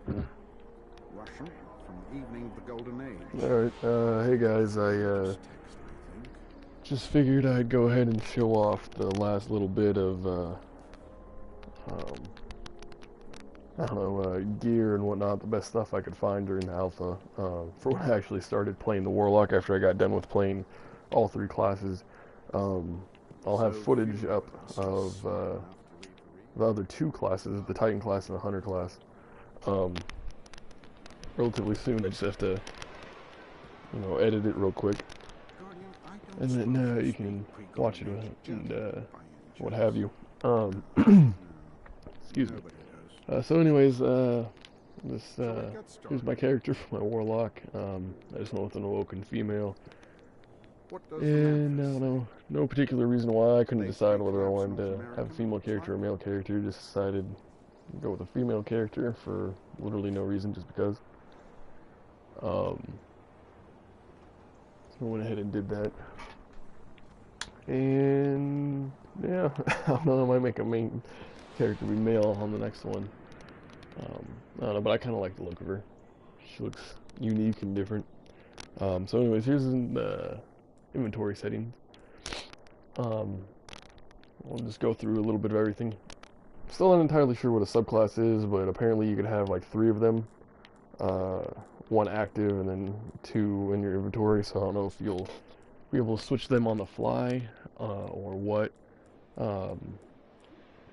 Russian from the evening of the Golden Age. Alright, hey guys, I just figured I'd go ahead and show off the last little bit of, um, I don't know, gear and whatnot, the best stuff I could find during the alpha, for when I actually started playing the Warlock after I got done with playing all three classes. Um, I'll have footage up of, the other two classes, the Titan class and the Hunter class, um, relatively soon. I just have to, edit it real quick. And then you can watch it and what have you. Excuse me. So anyways, here's my character for my warlock. I just went with an awoken female. And I don't know, no particular reason why. I couldn't decide whether I wanted to have a female character or a male character. Just decided to go with a female character for literally no reason, just because. So I went ahead and did that. And yeah, I don't know, I might make a main character be male on the next one. I don't know, but I kind of like the look of her. She looks unique and different. So anyways, here's the inventory settings. We'll just go through a little bit of everything. Still not entirely sure what a subclass is, but apparently you could have like 3 of them. One active and then 2 in your inventory, so I don't know if you'll be able to switch them on the fly or what.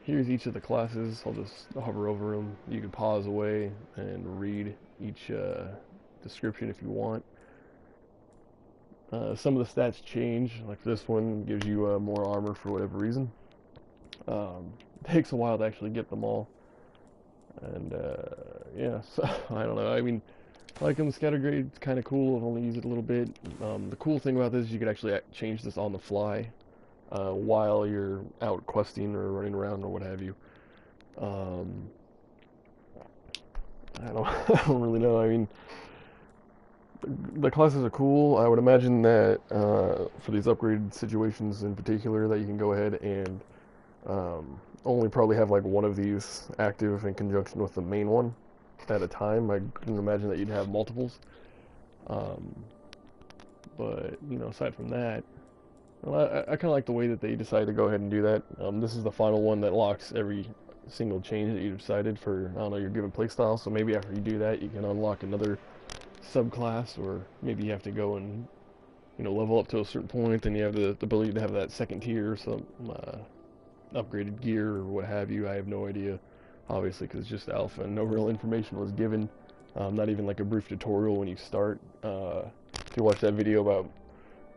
Here's each of the classes. I'll just hover over them. You can pause away and read each description if you want. Some of the stats change, like this one gives you more armor for whatever reason. It takes a while to actually get them all. And yeah, so I don't know. I mean, like in the scatter grade, it's kind of cool. I've only used it a little bit. The cool thing about this is you could actually change this on the fly while you're out questing or running around or what have you. I don't, I don't really know. I mean, the classes are cool. I would imagine that for these upgraded situations in particular, that you can go ahead and only probably have like one of these active in conjunction with the main one at a time. I couldn't imagine that you'd have multiples. But aside from that, well, I kind of like the way that they decided to go ahead and do that. This is the final one that locks every single change that you decided for, I don't know, your given playstyle. So maybe after you do that, you can unlock another subclass, or maybe you have to go and level up to a certain point, and you have the ability to have that second tier, some upgraded gear or what have you. I have no idea, obviously, because it's just alpha and no real information was given. Not even like a brief tutorial when you start. If you watch that video about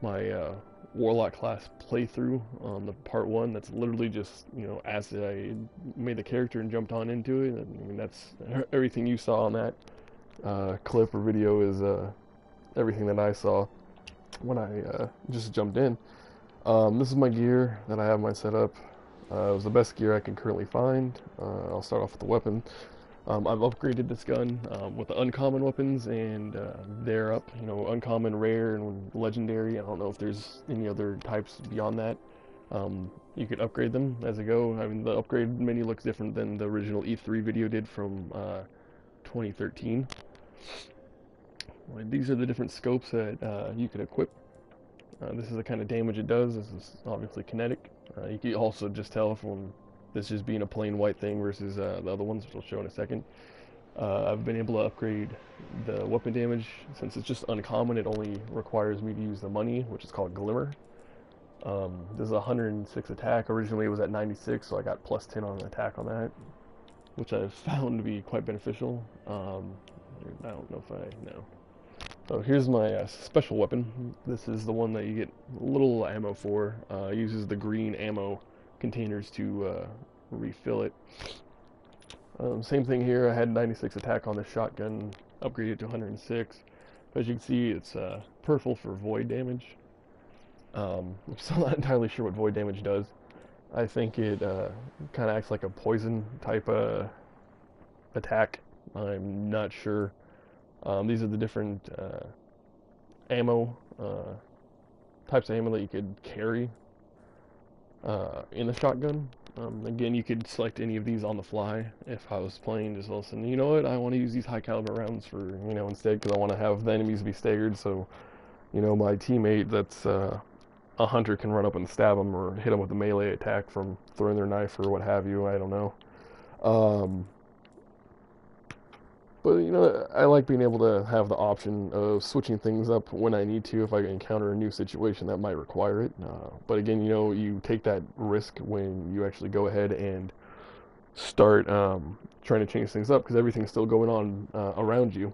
my Warlock class playthrough on the part 1, that's literally just, as I made the character and jumped on into it. I mean, that's everything you saw on that clip or video is everything that I saw when I just jumped in. This is my gear that I have my setup. It was the best gear I can currently find. I'll start off with the weapon. I've upgraded this gun with the uncommon weapons, and they're up, uncommon, rare, and legendary. I don't know if there's any other types beyond that. You can upgrade them as you go. I mean, the upgrade menu looks different than the original E3 video did from 2013. These are the different scopes that you can equip. This is the kind of damage it does. This is obviously kinetic. You can also just tell from this just being a plain white thing versus the other ones, which I'll show in a second. I've been able to upgrade the weapon damage. Since it's just uncommon, it only requires me to use the money, which is called Glimmer. This is 106 attack. Originally it was at 96, so I got plus 10 on attack on that, which I've found to be quite beneficial. I don't know if I know. So here's my special weapon. This is the one that you get little ammo for. Uses the green ammo containers to refill it. Same thing here. I had 96 attack on this shotgun, upgraded to 106. As you can see, it's purple for void damage. I'm still not entirely sure what void damage does. I think it kind of acts like a poison type attack. I'm not sure. These are the different ammo, types of ammo that you could carry in the shotgun. Again, you could select any of these on the fly. If I was playing, just listen, you know what, I want to use these high caliber rounds for, instead, because I want to have the enemies be staggered, so, my teammate that's a hunter can run up and stab them or hit them with a melee attack from throwing their knife or what have you, I don't know. But, I like being able to have the option of switching things up when I need to if I encounter a new situation that might require it. But again, you take that risk when you actually go ahead and start trying to change things up because everything's still going on around you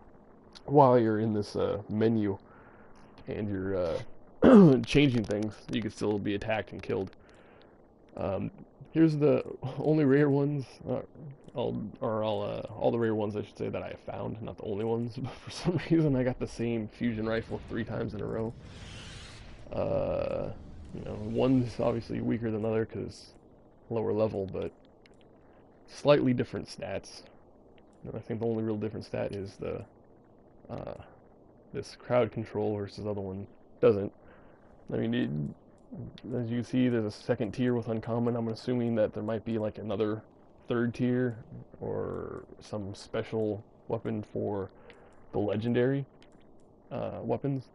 while you're in this menu and you're changing things. You could still be attacked and killed. Here's the only rare ones, all the rare ones I should say that I have found, not the only ones, but for some reason I got the same fusion rifle 3 times in a row. One's obviously weaker than the other because lower level, but slightly different stats. And I think the only real different stat is the this crowd control versus the other one doesn't. I mean, as you see, there's a second tier with uncommon. I'm assuming that there might be like another third tier or some special weapon for the legendary weapons.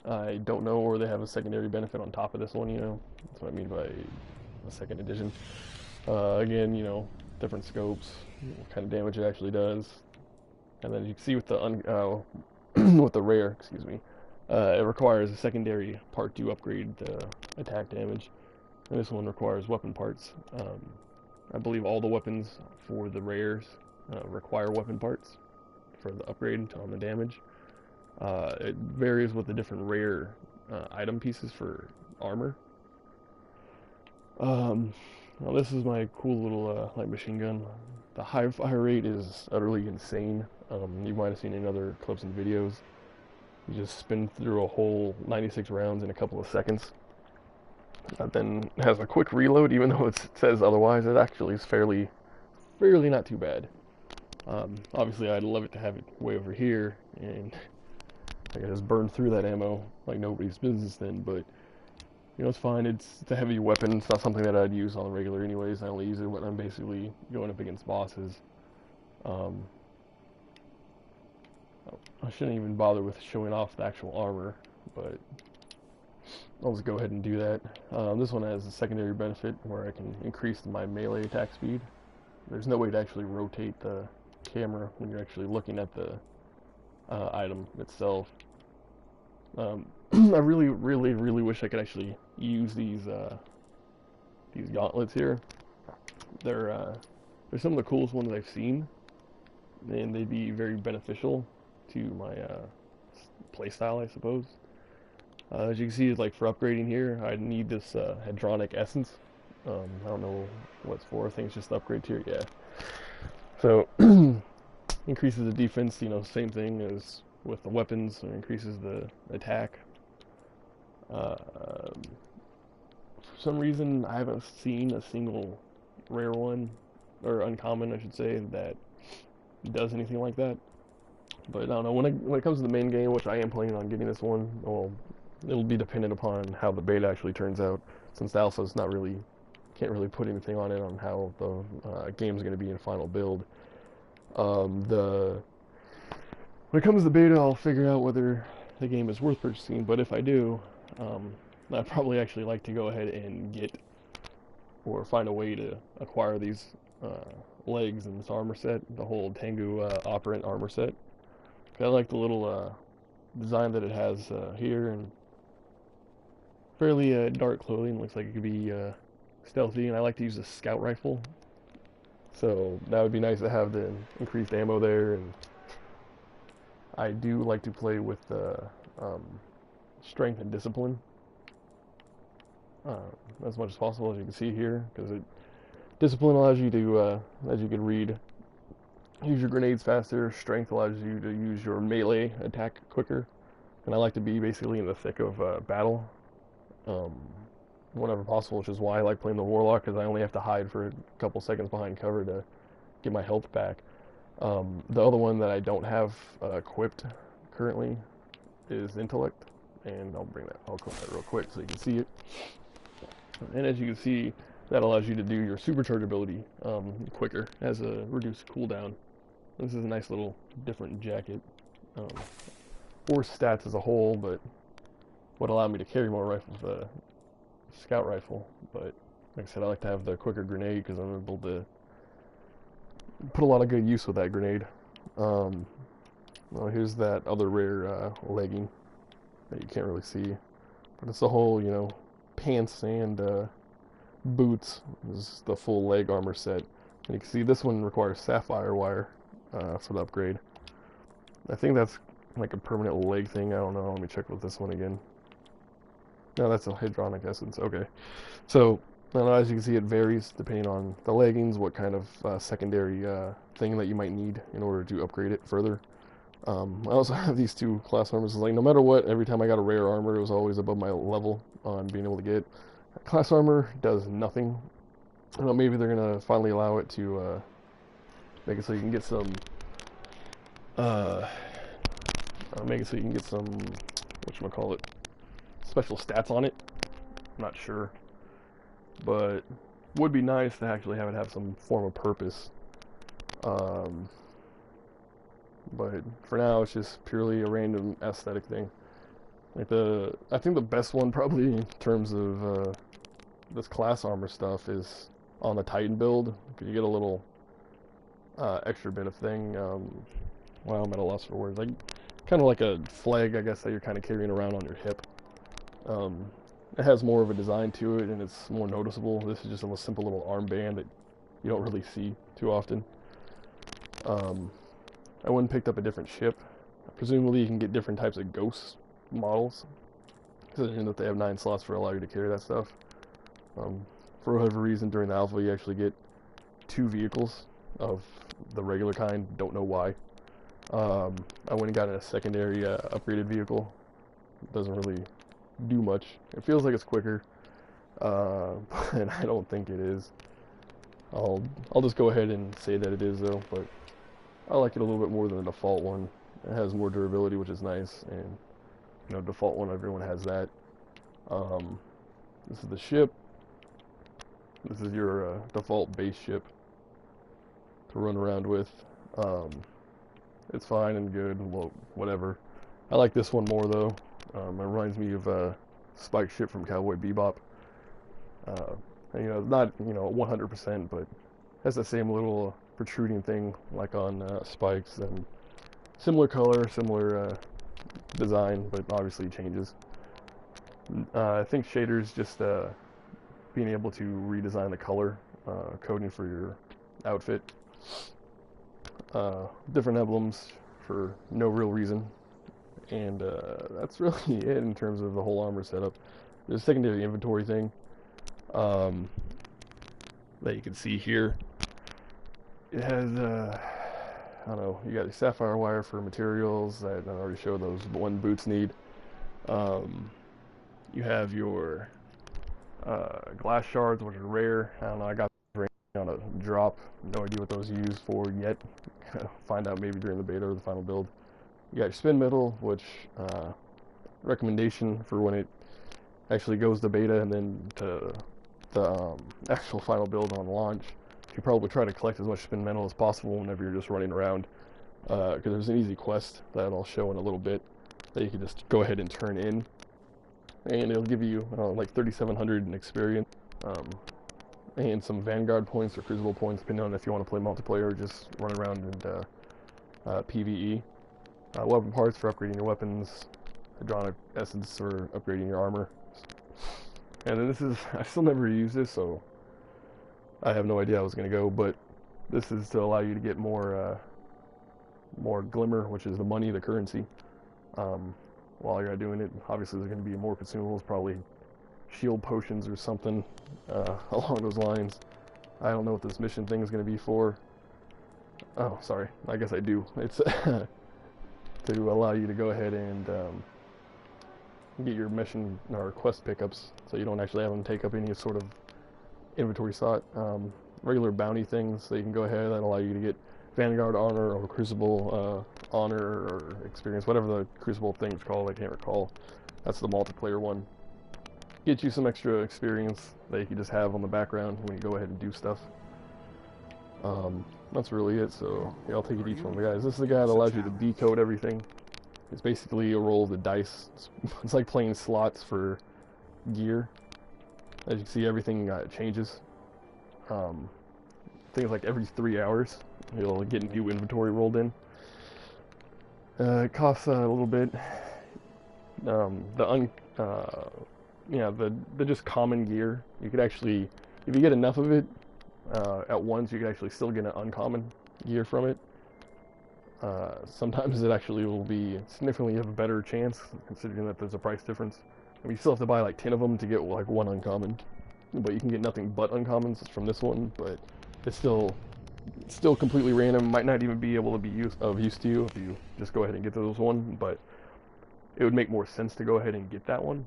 I don't know, or they have a secondary benefit on top of this one, That's what I mean by a second edition. Again, different scopes, what kind of damage it actually does. And then you can see with the with the rare, excuse me, it requires a secondary part to upgrade the attack damage. And this one requires weapon parts. I believe all the weapons for the rares require weapon parts for the upgrade on the damage. It varies with the different rare item pieces for armor. Now this is my cool little light machine gun. The high fire rate is utterly insane. You might have seen in other clips and videos. You just spin through a whole 96 rounds in a couple of seconds. That then has a quick reload, even though it says otherwise. It actually is fairly not too bad. Obviously, I'd love it to have it way over here, and I could just burn through that ammo like nobody's business then, but it's fine. It's a heavy weapon. It's not something that I'd use on the regular anyways. I only use it when I'm basically going up against bosses. I shouldn't even bother with showing off the actual armor, but I'll just go ahead and do that. This one has a secondary benefit where I can increase my melee attack speed. There's no way to actually rotate the camera when you're actually looking at the item itself. I really wish I could actually use these gauntlets here. They're some of the coolest ones I've seen, and they'd be very beneficial to my playstyle, I suppose. As you can see, like for upgrading here, I need this hadronic essence. I don't know what it's for. I think it's just the upgrade tier. Yeah. So increases the defense. Same thing as with the weapons. It increases the attack. For some reason, I haven't seen a single rare one, or uncommon, I should say, that does anything like that. But I don't know, when it comes to the main game, which I am planning on getting this one, well, it'll be dependent upon how the beta actually turns out, since the alpha's can't really put anything on it on how the game's going to be in final build. When it comes to the beta, I'll figure out whether the game is worth purchasing, but if I do, I'd probably actually like to go ahead and get, or find a way to acquire these legs in this armor set, the whole Tengu operant armor set. I like the little design that it has here, and fairly dark clothing. Looks like it could be stealthy, and I like to use a scout rifle, so that would be nice to have the increased ammo there. And I do like to play with strength and discipline as much as possible, as you can see here, because discipline allows you to, as you can read, use your grenades faster. Strength allows you to use your melee attack quicker. And I like to be basically in the thick of battle whenever possible, which is why I like playing the Warlock, because I only have to hide for a couple seconds behind cover to get my health back. The other one that I don't have equipped currently is Intellect, and I'll equip that real quick so you can see it. And as you can see, that allows you to do your supercharge ability quicker, as a reduced cooldown. This is a nice little different jacket. Or stats as a whole, but would allow me to carry more rifles with a scout rifle. But like I said, I like to have the quicker grenade because I'm able to put a lot of good use with that grenade. Well, here's that other rare legging that you can't really see, but it's the whole, you know, pants and boots. This is the full leg armor set. And you can see this one requires sapphire wire for the upgrade. I think that's like a permanent leg thing. I don't know. Let me check with this one again. No, that's a hydronic essence. Okay. So, as you can see, it varies depending on the leggings, what kind of secondary thing that you might need in order to upgrade it further. I also have these two class armors. Like, no matter what, every time I got a rare armor, it was always above my level on being able to get. Class armor does nothing. I don't know, maybe they're going to finally allow it to make it so you can get some whatchamacallit, special stats on it. I'm not sure, but would be nice to actually have it have some form of purpose. But for now, it's just purely a random aesthetic thing. Like I think the best one probably in terms of this class armor stuff is on the Titan build, because you get a little extra bit of thing. Well, I'm at a loss for words. Like, kind of like a flag, I guess, that you're kind of carrying around on your hip. It has more of a design to it, and it's more noticeable. This is just a simple little armband that you don't really see too often. I went and picked up a different ship. Presumably you can get different types of ghost models, considering that they have 9 slots for allow you to carry that stuff. For whatever reason, during the alpha, you actually get 2 vehicles of the regular kind. Don't know why. I went and got a secondary upgraded vehicle. It doesn't really do much. It feels like it's quicker, and I don't think it is. I'll just go ahead and say that it is, though, but I like it a little bit more than the default one. It has more durability, which is nice, and, you know, default one, everyone has that. This is the ship. This is your default base ship to run around with. It's fine and good, well, whatever. I like this one more, though. It reminds me of Spike's ship from Cowboy Bebop. And, you know, not, you know, 100%, but has the same little protruding thing like on Spike's, and similar color, similar design, but obviously changes. I think shaders just being able to redesign the color coding for your outfit. Different emblems for no real reason, and that's really it in terms of the whole armor setup. There's a secondary inventory thing that you can see here. It has I don't know, you got your sapphire wire for materials that I already showed those one boots need. You have your glass shards, which are rare. I don't know, I got on a drop. No idea what those are used for yet. Find out maybe during the beta or the final build. You got your spin metal, which recommendation for when it actually goes to beta and then to the actual final build on launch. You probably try to collect as much spin metal as possible whenever you're just running around, because there's an easy quest that I'll show in a little bit that you can just go ahead and turn in, and it'll give you like 3,700 in experience, and some Vanguard points or Crucible points, depending on if you want to play multiplayer or just run around and PvE. Weapon parts for upgrading your weapons, hydronic essence for upgrading your armor. And then this is, I still never used this, so I have no idea how it's going to go, but this is to allow you to get more glimmer, which is the money, the currency, while you're doing it. Obviously there's going to be more consumables, probably shield potions or something along those lines. I don't know what this mission thing is going to be for. Oh, sorry, I guess I do. It's to allow you to go ahead and get your mission or quest pickups, so you don't actually have them take up any sort of inventory slot. Regular bounty things, so you can go ahead and allow you to get Vanguard honor or Crucible honor or experience, whatever the Crucible thing's called, I can't recall. That's the multiplayer one. get you some extra experience that you can just have on the background when you go ahead and do stuff. That's really it. So yeah, I'll take it each one of the guys. This is the guy that allows you to decode everything. It's basically a roll of the dice. It's like playing slots for gear. As you can see, everything changes. Things like every 3 hours, you'll get new inventory rolled in. It costs a little bit. The just common gear, you could actually, if you get enough of it at once, you could actually still get an uncommon gear from it. Sometimes it actually will be significantly have a better chance, considering that there's a price difference. I mean, you still have to buy like 10 of them to get like one uncommon, but you can get nothing but uncommons from this one. But it's still completely random. Might not even be able to be of use to you if you just go ahead and get those one. But it would make more sense to go ahead and get that one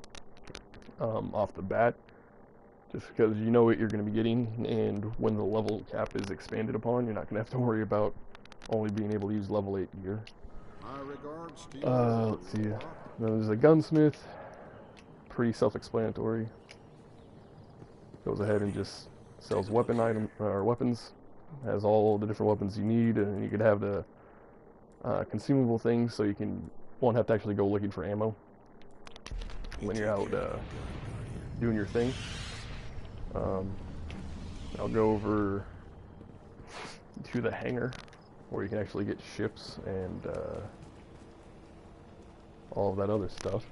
off the bat, just because you know what you're going to be getting, and when the level cap is expanded upon, you're not going to have to worry about only being able to use level 8 gear. My regards to you. Let's see. Then there's a gunsmith. Pretty self-explanatory. Goes ahead and just sells weapon item or weapons. Has all the different weapons you need, and you could have the consumable things, so you won't have to actually go looking for ammo when you're out doing your thing. I'll go over to the hangar, where you can actually get ships and all of that other stuff.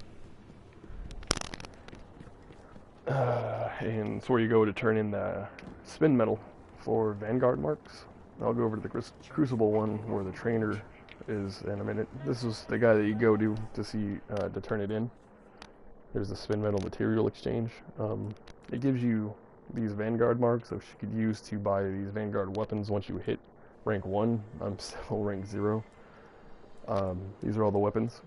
And it's where you go to turn in the spin metal for Vanguard marks. I'll go over to the Crucible one, where the trainer is in a minute. This is the guy that you go to see to turn it in. There's the spin metal material exchange. It gives you these Vanguard marks, which you could use to buy these Vanguard weapons once you hit rank 1. I'm still rank 0. These are all the weapons.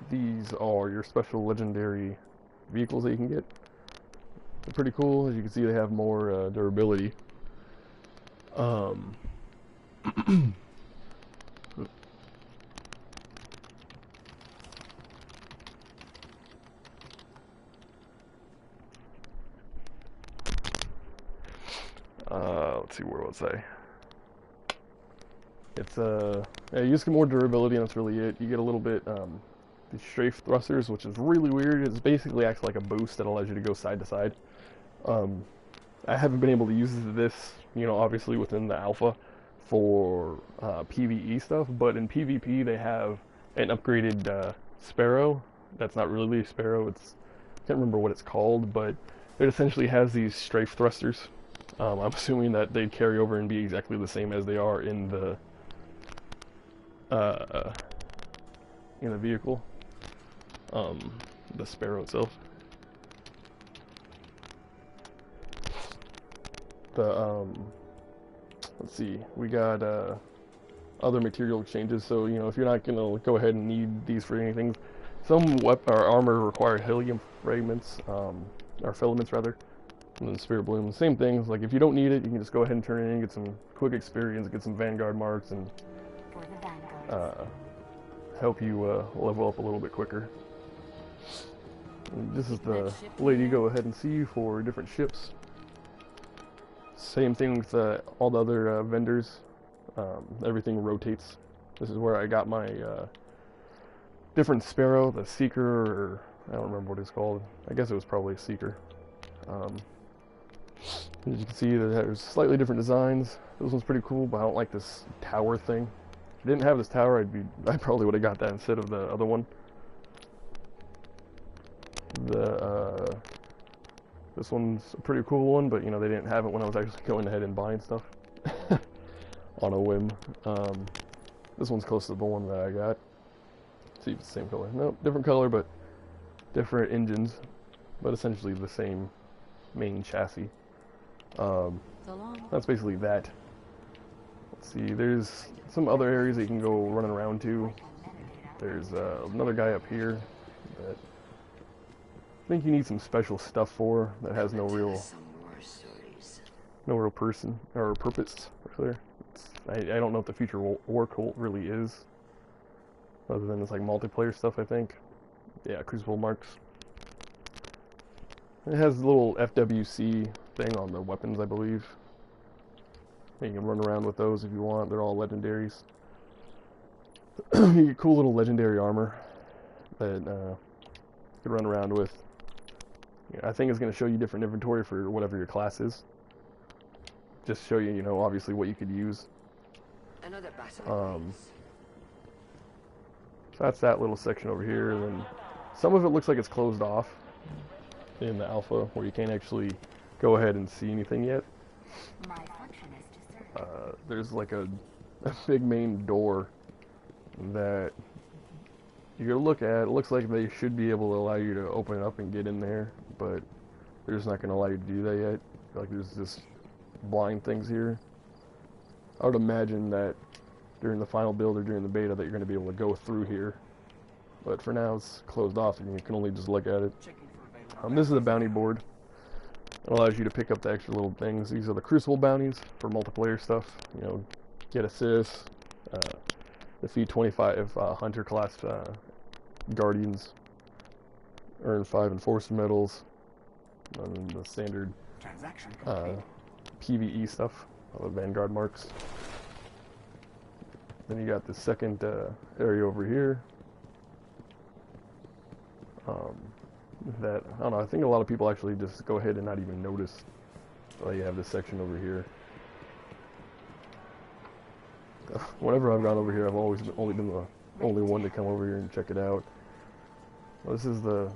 These are your special legendary vehicles that you can get. They're pretty cool. As you can see, they have more durability. Let's see, where was I? It's yeah, you just get more durability, and that's really it. You get a little bit the strafe thrusters, which is really weird. It basically acts like a boost that allows you to go side to side. I haven't been able to use this, obviously within the alpha for PvE stuff, but in PvP they have an upgraded Sparrow. That's not really a Sparrow. I can't remember what it's called, but it essentially has these strafe thrusters. I'm assuming that they'd carry over and be exactly the same as they are in the vehicle, the Sparrow itself. Let's see, we got other material exchanges. So if you're not gonna go ahead and need these for anything, some weapon or armor require helium fragments, or filaments rather. And then Spirit Bloom, same things. Like if you don't need it, you can just go ahead and turn it in, get some quick experience, get some Vanguard marks, and help you level up a little bit quicker. And this is the lady you go ahead and see for different ships. Same thing with all the other vendors. Everything rotates. This is where I got my different Sparrow, the Seeker, or I don't remember what it's called. I guess it was probably a Seeker. As you can see, there's slightly different designs. This one's pretty cool, but I don't like this tower thing. If I didn't have this tower, I probably would have got that instead of the other one. This one's a pretty cool one, but they didn't have it when I was actually going ahead and buying stuff on a whim. This one's close to the one that I got. Let's see if it's the same color. Nope, different color, but different engines, but essentially the same main chassis. That's basically that. Let's see, there's some other areas that you can go running around to. There's another guy up here that I think you need some special stuff for, that has no real person or purpose rather. I don't know what the future war cult really is, other than it's like multiplayer stuff, I think. Yeah, Crucible marks. It has a little FWC thing on the weapons, I believe. You can run around with those if you want. They're all legendaries. You get cool little legendary armor that you can run around with. I think it's going to show you different inventory for whatever your class is. Just show you, you know, obviously what you could use. So that's that little section over here. And then some of it looks like it's closed off in the alpha, where you can't actually go ahead and see anything yet. There's like a big main door that you go look at. It looks like they should be able to allow you to open it up and get in there, but they're just not going to allow you to do that yet. Like, there's just blind things here. I would imagine that during the final build or during the beta that you're going to be able to go through here, but for now it's closed off and you can only just look at it. This is a bounty board. It allows you to pick up the extra little things. These are the Crucible bounties for multiplayer stuff. You know, get assists, defeat 25 Hunter class Guardians, earn 5 Enforcer medals, and then the standard PvE stuff, all the Vanguard marks. Then you got the second area over here. That, I don't know, I think a lot of people actually just go ahead and not even notice that you have this section over here. Whenever I've gone over here, I've always only been the only one to come over here and check it out. Well, this is the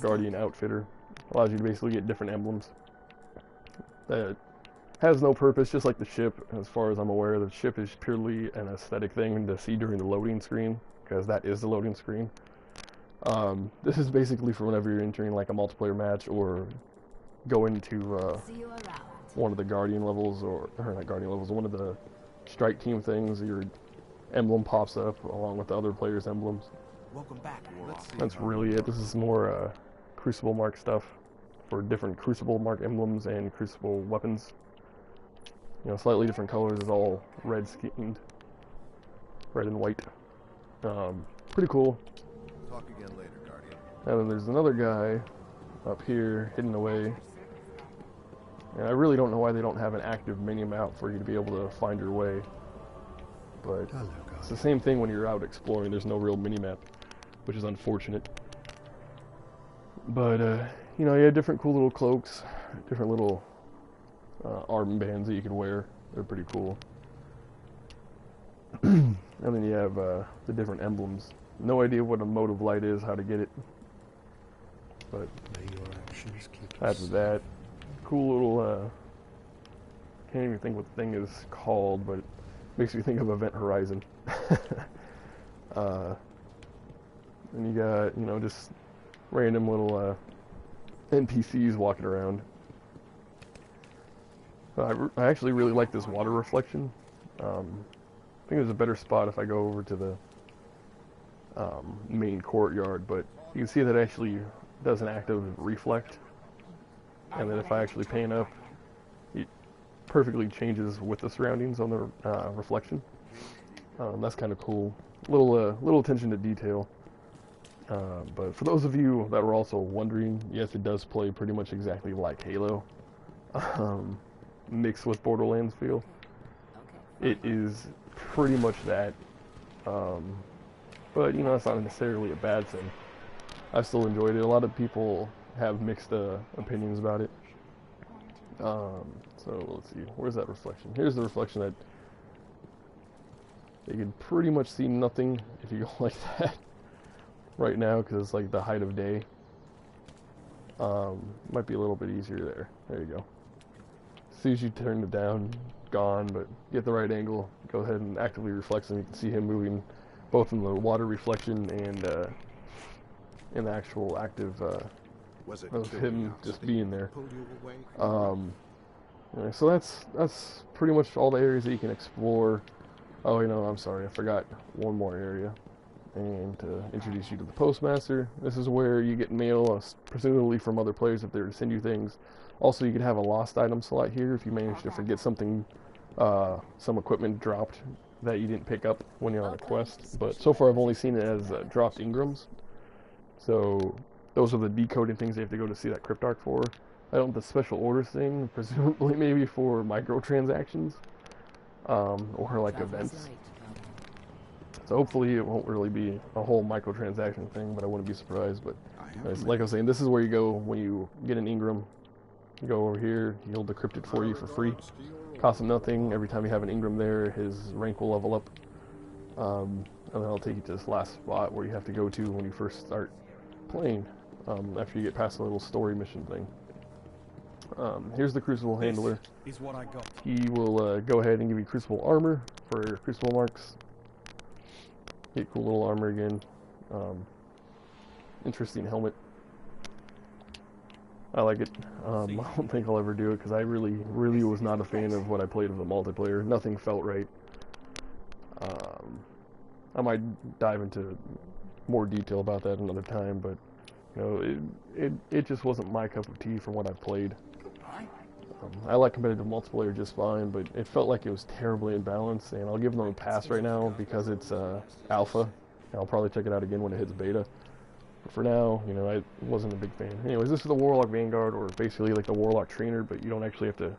Guardian Outfitter. Allows you to basically get different emblems. That has no purpose, just like the ship. As far as I'm aware, the ship is purely an aesthetic thing to see during the loading screen, because that is the loading screen. This is basically for whenever you're entering like a multiplayer match or go into one of the Guardian levels, or not Guardian levels, one of the strike team things. Your emblem pops up along with the other players' emblems. Welcome back. That's really it. This is more Crucible mark stuff for different Crucible mark emblems and Crucible weapons. You know, slightly different colors. It's all red schemed, red and white. Pretty cool. Talk again later, Guardian. And then there's another guy up here hidden away. And I really don't know why they don't have an active mini-map for you to be able to find your way. But it's the same thing when you're out exploring. There's no real mini-map, which is unfortunate. But, you know, you have different cool little cloaks, different little armbands that you can wear. They're pretty cool. And then you have the different emblems. No idea what a mode of light is, how to get it. But after that, cool little, can't even think what the thing is called, but it makes me think of Event Horizon. And you got, you know, just random little NPCs walking around. I actually really like this water reflection. I think there's a better spot if I go over to the main courtyard, but you can see that it actually does an active reflect, and then if I actually pan up, it perfectly changes with the surroundings on the reflection. That's kind of cool. Little attention to detail. But for those of you that were also wondering, yes, it does play pretty much exactly like Halo, mixed with Borderlands feel. It is pretty much that. But, you know, that's not necessarily a bad thing. I still enjoyed it. A lot of people have mixed opinions about it. So, let's see. Where's that reflection? Here's the reflection that you can pretty much see nothing if you go like that right now, because it's like the height of day. Might be a little bit easier there. There you go. As soon as you turn it down, gone, but get the right angle, go ahead and actively reflect, and you can see him moving both in the water reflection and in the actual active of him just being there. So that's pretty much all the areas that you can explore. Oh, you know, I'm sorry, I forgot one more area. And to introduce you to the Postmaster, this is where you get mail, presumably from other players if they're to send you things. Also, you could have a lost item slot here if you manage to forget something, some equipment dropped that you didn't pick up when you're on a quest. But so far I've only seen it as dropped engrams. So those are the decoding things they have to go to see that cryptarch for. I don't the special orders thing, presumably maybe for microtransactions, or like events. So hopefully it won't really be a whole microtransaction thing, but I wouldn't be surprised. But like I was saying, this is where you go when you get an Ingram. You go over here, he'll decrypt it for you for free. Costs him nothing. Every time you have an Ingram there, his rank will level up. And then I'll take you to this last spot where you have to go to when you first start playing, after you get past the little story mission thing. Here's the Crucible Handler. Is what I got. He will go ahead and give you Crucible Armor for Crucible Marks. Get cool little armor again. Interesting helmet. I like it. I don't think I'll ever do it because I really was not a fan of what I played with the multiplayer. Nothing felt right. I might dive into more detail about that another time, but you know, it just wasn't my cup of tea from what I've played. I like competitive multiplayer just fine, but it felt like it was terribly imbalanced, and I'll give them a pass right now because it's alpha, and I'll probably check it out again when it hits beta. But for now, you know, I wasn't a big fan. Anyways, this is the Warlock Vanguard, or basically like the Warlock Trainer, but you don't actually have to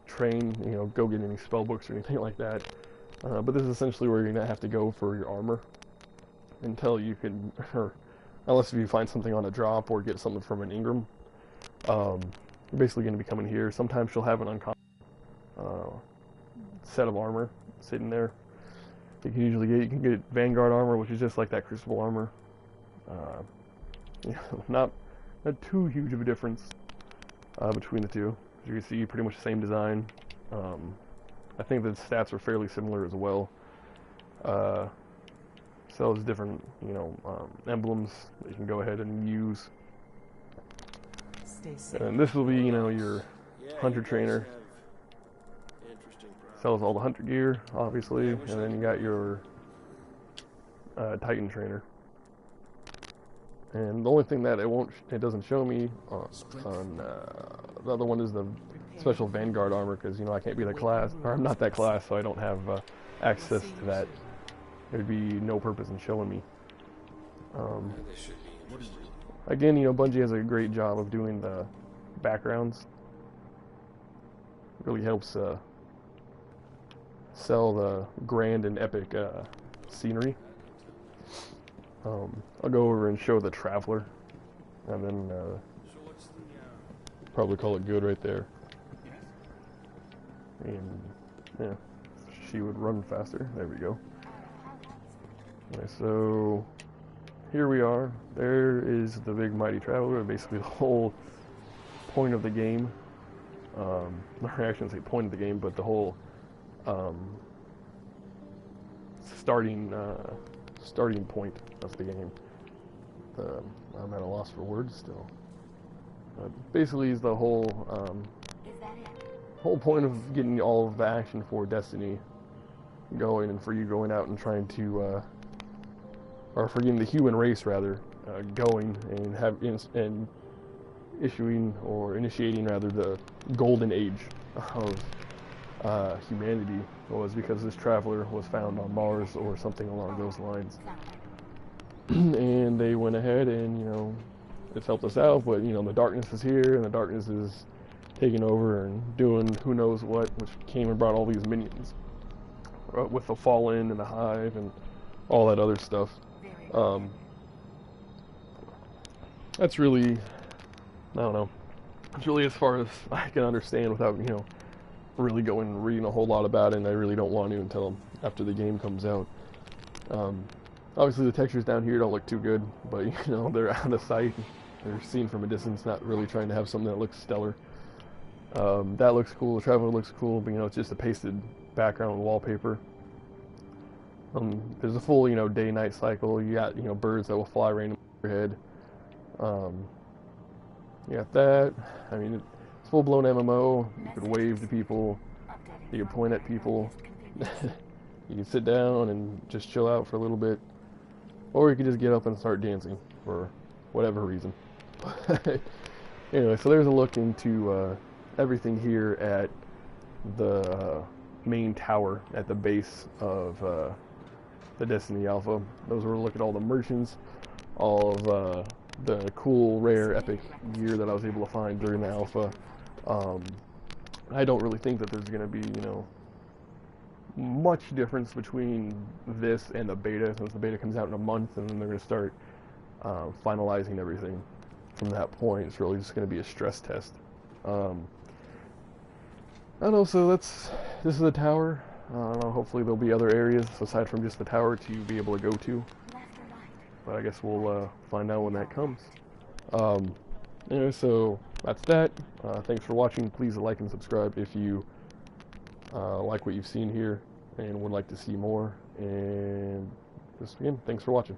train, you know, go get any spell books or anything like that. But this is essentially where you're going to have to go for your armor until you can, or unless you find something on a drop or get something from an Ingram. You're basically going to be coming here. Sometimes she'll have an uncommon set of armor sitting there. You can get Vanguard armor, which is just like that Crucible armor. You know, not too huge of a difference between the two. As you can see, pretty much the same design. I think the stats are fairly similar as well. Sells different, you know, emblems that you can go ahead and use. And this will be, you know, your hunter trainer. Sells all the hunter gear, obviously, and then you got your Titan trainer. And the only thing that it doesn't show me on the other one is the special Vanguard armor, because you know I can't be that class, or I'm not that class, so I don't have access to that. There'd be no purpose in showing me. Again, you know, Bungie has a great job of doing the backgrounds. It really helps sell the grand and epic scenery. I'll go over and show the Traveler, and then probably call it good right there. And yeah, she would run faster. There we go. Okay, so here we are. There is the big mighty Traveler. Basically, the whole point of the game. I shouldn't say point of the game, but the whole starting point of the game. I'm at a loss for words still. Basically, is the whole point of getting all of the action for Destiny going, and for you going out and trying to, or for getting the human race rather, going and initiating rather the golden age of humanity, was because this Traveler was found on Mars or something along those lines. And they went ahead and, you know, it's helped us out, but you know, the darkness is here, and the darkness is taking over and doing who knows what, which came and brought all these minions with the Fallen and the Hive and all that other stuff. That's really, I don't know, it's really as far as I can understand without, you know, really going and reading a whole lot about it, and I really don't want to until after the game comes out. Obviously the textures down here don't look too good, but you know, they're out of sight. They're seen from a distance, not really trying to have something that looks stellar. That looks cool, the Traveler looks cool, but you know, it's just a pasted background wallpaper. There's a full, you know, day-night cycle. You got, you know, birds that will fly randomly over your head. You got that. I mean, it's full-blown MMO. You could wave to people. You could point at people. You can sit down and just chill out for a little bit. Or you could just get up and start dancing for whatever reason. Anyway, so there's a look into everything here at the main tower at the base of the Destiny Alpha. Those were a look at all the merchants, all of the cool, rare, epic gear that I was able to find during the alpha. Um, I don't really think that there's going to be, much difference between this and the beta, since the beta comes out in a month, and then they're going to start finalizing everything from that point. It's really just going to be a stress test. I don't know, so this is the tower. I don't know, hopefully there'll be other areas aside from just the tower to be able to go to. But I guess we'll find out when that comes. Anyway, so that's that. Thanks for watching. Please like and subscribe if you like what you've seen here and would like to see more. And just again, thanks for watching.